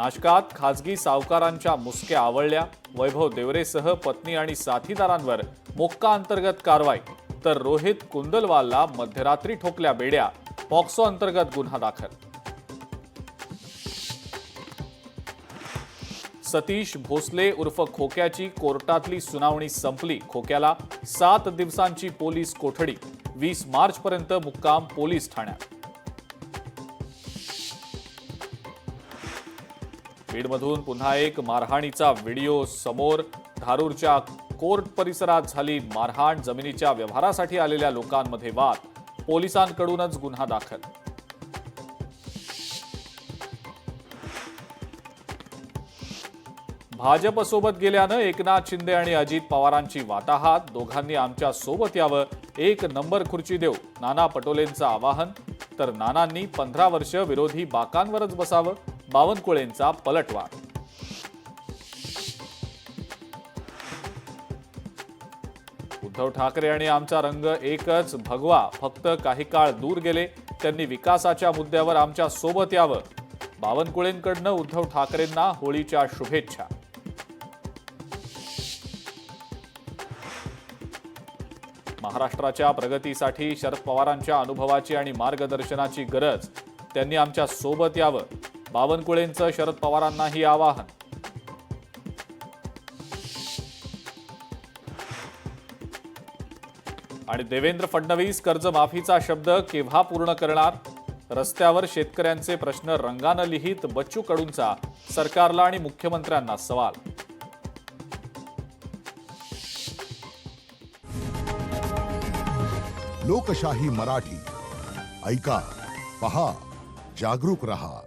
नाशकात खासगी सावकारांच्या मुसक्या आवळल्या। वैभव देवरेसह पत्नी आणि साथीदारांवर मोक्का अंतर्गत कारवाई। तर रोहित कुंदलवालला मध्यरात्री ठोकल्या बेड्या। पॉक्सो अंतर्गत गुन्हा दाखल। सतीश भोसले उर्फ खोक्याची कोर्टातली सुनावणी संपली। खोक्याला 7 दिवसांची पोलीस कोठडी। 20 मार्चपर्यंत मुक्काम पोलीस ठाण्यात। बीडमधून पुन्हा एक मारहाणीचा व्हिडिओ समोर। धारूरच्या कोर्ट परिसरात झाली मारहाण। जमिनीच्या व्यवहारासाठी आलेल्या लोकांमध्ये वाद। पोलिसांकडूनच गुन्हा दाखल। भाजपसोबत गेल्यानं एकनाथ शिंदे आणि अजित पवारांची वाटाघात। दोघांनी आमच्या सोबत यावं, 1 नंबर खुर्ची देऊ, नाना पटोलेंचं आवाहन। तर नानांनी 15 वर्ष विरोधी बाकांवरच बसावं, बावनकुळेंचा पलटवार। उद्धव ठाकरे आणि आमचा रंग एकच। भगवा फक्त काही काळ दूर गेले, त्यांनी विकासाच्या मुद्द्यावर आमच्या सोबत यावं। बावनकुळेंकडनं उद्धव ठाकरेंना होळीच्या शुभेच्छा। महाराष्ट्राच्या प्रगतीसाठी शरद पवारांच्या अनुभवाची आणि मार्गदर्शनाची गरज, त्यांनी आमच्या सोबत यावं। बावनकुळेंचं शरद पवारांनाही आवाहन। आणि देवेंद्र फडणवीस कर्जमाफीचा शब्द केव्हा पूर्ण करणार? रस्त्यावर शेतकऱ्यांचे प्रश्न रंगानं लिहित बच्चू कडूंचा सरकारला आणि मुख्यमंत्र्यांना सवाल। लोकशाही मराठी ऐका, पहा, जागरूक रहा।